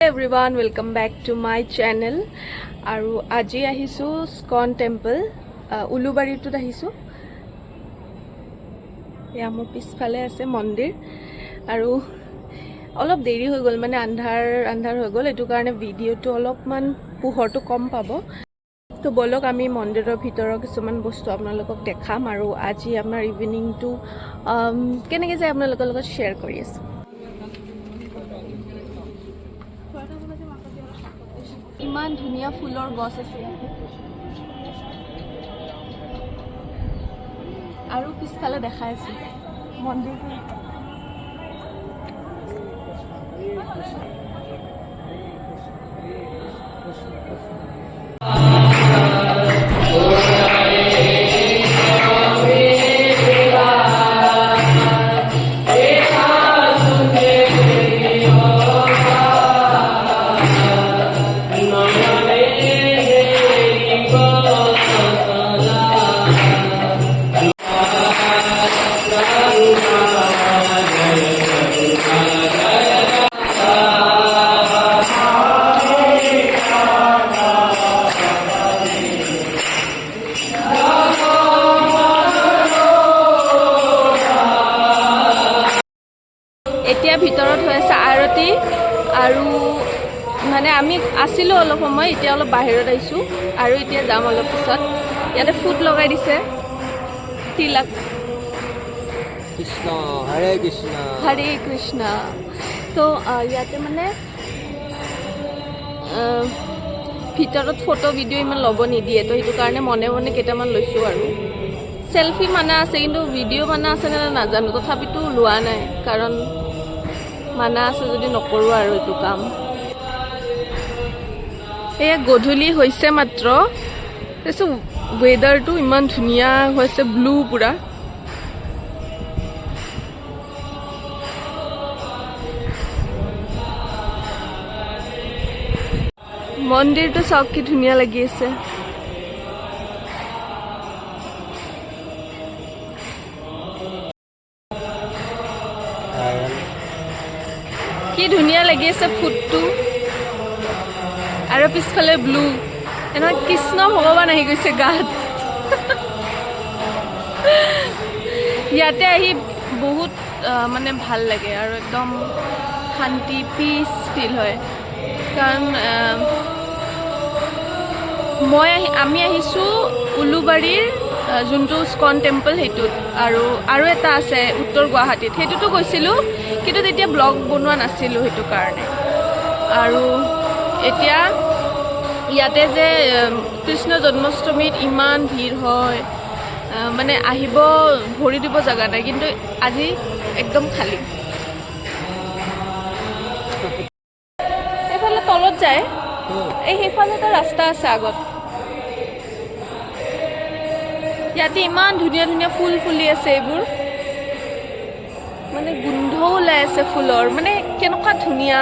everyone, welcome back to my channel. আৰু আজি আহিছো স্কন টেম্পল উলুবাৰীত আহিছো। এয়া মোৰ পিছফালে আছে মন্দিৰ আৰু অলপ দেৰি হৈ গ'ল মানে আন্ধাৰ হৈ গ'ল এটো কাৰণে ভিডিওটো অলপমান পোহৰটো কম পাব। তো বলক আমি মন্দিৰৰ ভিতৰৰ কিছুমান বস্তু আপোনালোকক দেখাম আৰু আজি আমাৰ ইভিনিংটো কেনেকৈ যায় আপোনালোকৰ লগত শ্বেয়াৰ কৰি আছো। ইমান ধুনীয়া ফুলৰ গছ আছে আৰু পিছফালে দেখাই আছে মন্দিৰটো। এতিয়া ভিতৰত হৈ আছে আৰতি আৰু মানে আমি আছিলোঁ অলপ সময়, এতিয়া অলপ বাহিৰত আহিছোঁ আৰু এতিয়া যাম অলপ পিছত। ইয়াতে ফুট লগাই দিছে তিলক। কৃষ্ণ হৰে কৃষ্ণ হৰে কৃষ্ণ। তো ইয়াতে মানে ভিতৰত ফটো ভিডিঅ' ইমান ল'ব নিদিয়ে, তো সেইটো কাৰণে মনে মনে কেইটামান লৈছোঁ আৰু চেলফি মানা আছে, কিন্তু ভিডিঅ' মানা আছে নে নাজানো, তথাপিতো লোৱা নাই কাৰণ মানা আছে যদি নকৰোঁ আৰু এইটো কাম। এয়া গধূলি হৈছে মাত্ৰ, তাৰপিছত ৱেডাৰটো ইমান ধুনীয়া হৈছে, ব্লু পুৰা। মন্দিৰটো চাওক কি ধুনীয়া লাগি আছে। কি ধুনীয়া লাগি আছে ফুটটো আৰু পিছফালে ব্লু, এনেকুৱা কৃষ্ণ ভগৱান আহি গৈছে গাত। ইয়াতে আহি বহুত মানে ভাল লাগে আৰু একদম শান্তি পিচ ফিল হয়, কাৰণ আমি আহিছোঁ উলুবাৰীৰ যোনটো স্কন টেম্পল সেইটোত, আৰু এটা আছে উত্তৰ গুৱাহাটীত, সেইটোতো গৈছিলোঁ কিন্তু তেতিয়া ব্লগ বনোৱা নাছিলোঁ সেইটো কাৰণে। আৰু এতিয়া ইয়াতে যে কৃষ্ণ জন্মাষ্টমীত ইমান ভিৰ হয়, মানে আহিব ভৰি দিব জেগা নাই, কিন্তু আজি একদম খালী। এইফালে তলত যায়, এই সেইফালে এটা ৰাস্তা আছে আগত। ইয়াতে ইমান ধুনীয়া ধুনীয়া ফুল ফুলি আছে, এইবোৰ মানে গোন্ধও ওলাই আছে ফুলৰ, মানে কেনেকুৱা ধুনীয়া।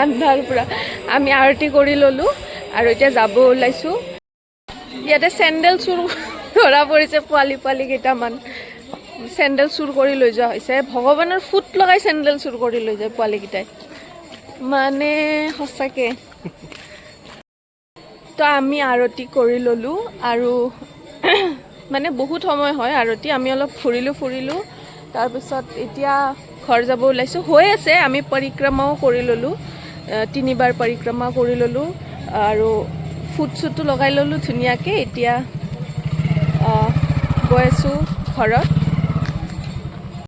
আন্ধাৰ পুৰা। আমি আৰতি কৰি ল'লোঁ আৰু এতিয়া যাব ওলাইছোঁ। ইয়াতে চেণ্ডেল চুৰ ধৰা পৰিছে, পোৱালি কেইটামান চেণ্ডেল চুৰ কৰি লৈ যোৱা হৈছে। ভগৱানৰ ফুট লগাই চেণ্ডেল চুৰ কৰি লৈ যায় পোৱালিকেইটাই, মানে সঁচাকৈ। তো আমি আৰতি কৰি ল'লোঁ আৰু মানে বহুত সময় হয় আৰতি আমি অলপ ফুৰিলোঁ তাৰপিছত এতিয়া ঘৰ যাব ওলাইছোঁ হৈ আছে আমি পৰিক্ৰমাও কৰি ল'লোঁ 3বাৰ পৰিক্ৰমা কৰি ল'লোঁ আৰু ফুট চুটো লগাই ল'লোঁ ধুনীয়াকৈ এতিয়া গৈ আছোঁ ঘৰত